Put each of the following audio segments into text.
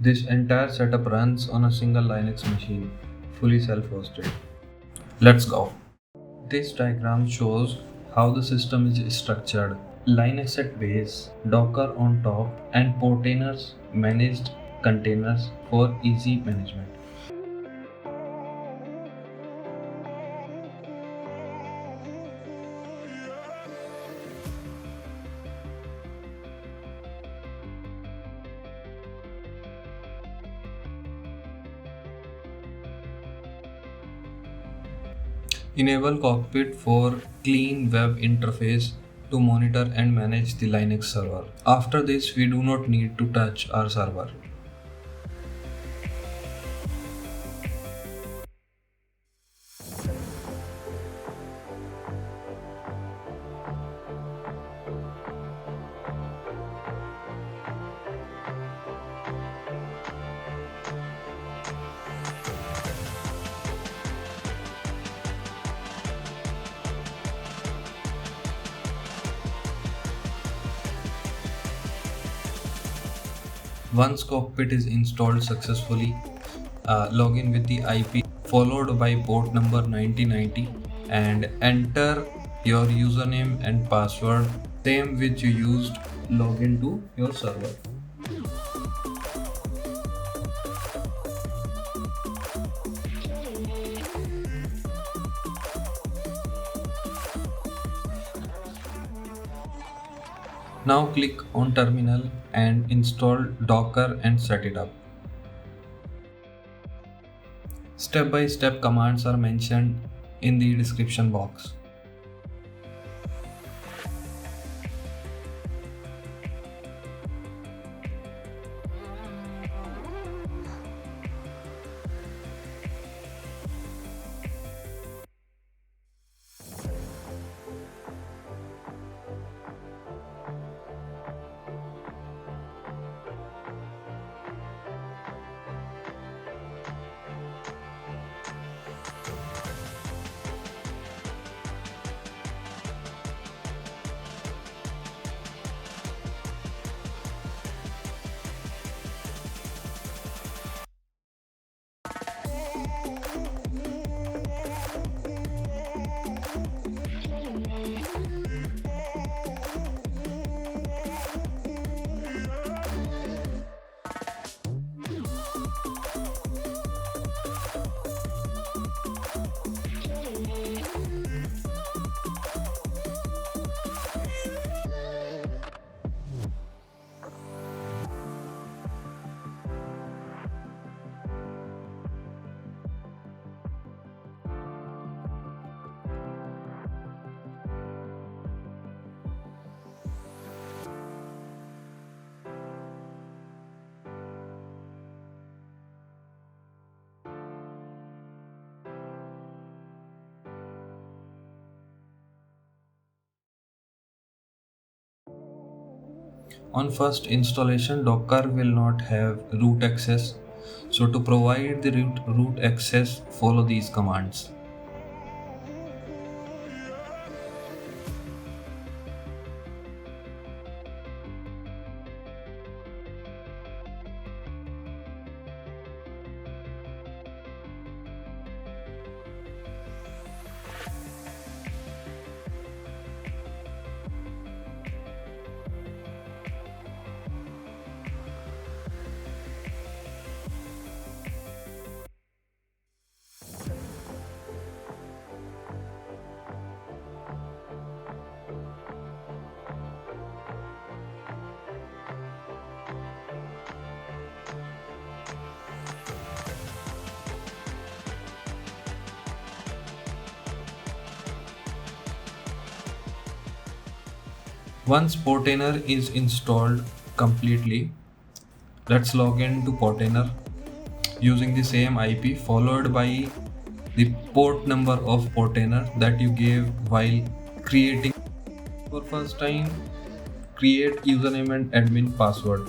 This entire setup runs on a single Linux machine, fully self-hosted. Let's go. This diagram shows how the system is structured. Linux at base, Docker on top, and Portainer's managed containers for easy management. Enable Cockpit for clean web interface to monitor and manage the Linux server. After this, we do not need to touch our server. Once Cockpit is installed successfully, log in with the IP followed by port number 9090 and enter your username and password, same which you used log into your server. Now click on terminal and install Docker and set it up. Step-by-step commands are mentioned in the description box. On first installation, Docker will not have root access. So to provide the root access, follow these commands. Once Portainer is installed completely, let's log in to Portainer using the same IP followed by the port number of Portainer that you gave while creating. For first time, create username and admin password.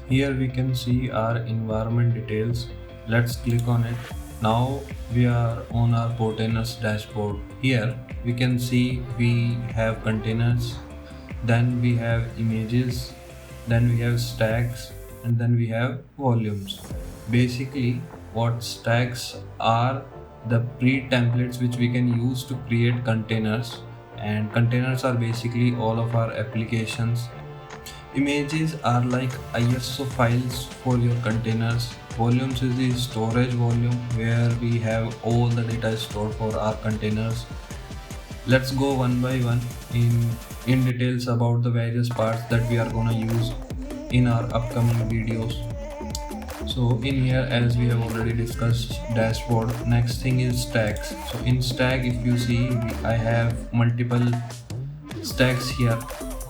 Here we can see our environment details. Let's click on it. Now we are on our Portainer's dashboard. Here we can see we have containers, then we have images, then we have stacks, and then we have volumes. Basically, what stacks are the pre-templates which we can use to create containers, and containers are basically all of our applications. Images are like ISO files for your containers. Volumes is the storage volume where we have all the data stored for our containers. Let's go one by one in details about the various parts that we are gonna use in our upcoming videos. So in here, as we have already discussed dashboard, next thing is stacks. So in stack, if you see, I have multiple stacks here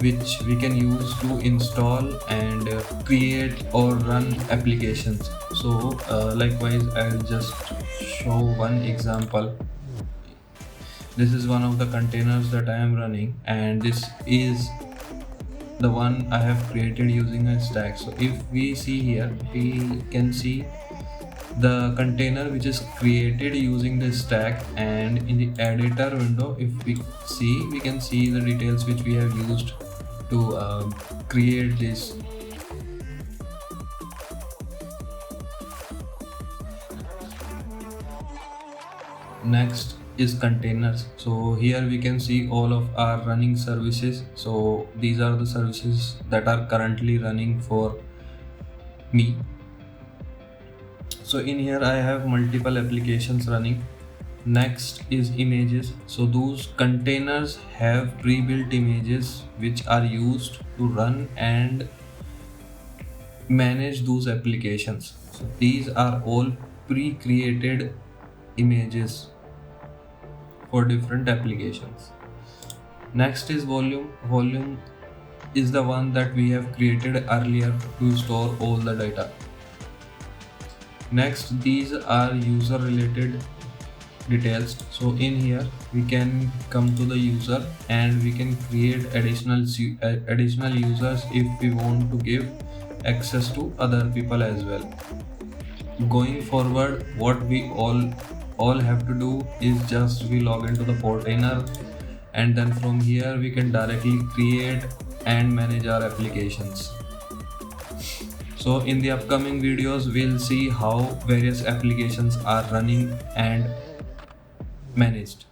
which we can use to install and create or run applications. So likewise, I'll just show one example. This is one of the containers that I am running, and this is the one I have created using a stack. So if we see here, we can see the container which is created using the stack, and in the editor window, if we see, we can see the details which we have used to create this. Next is containers. So here we can see all of our running services. So these are the services that are currently running for me. So in here I have multiple applications running. Next is images. So those containers have pre-built images which are used to run and manage those applications. So these are all pre-created images for different applications. Next is volume. Volume is the one that we have created earlier to store all the data. Next, these are user related details. So in here we can come to the user and we can create additional users if we want to give access to other people as well. Going forward, what we all have to do is just we log into the Portainer, and then from here we can directly create and manage our applications. So in the upcoming videos, we'll see how various applications are running and managed.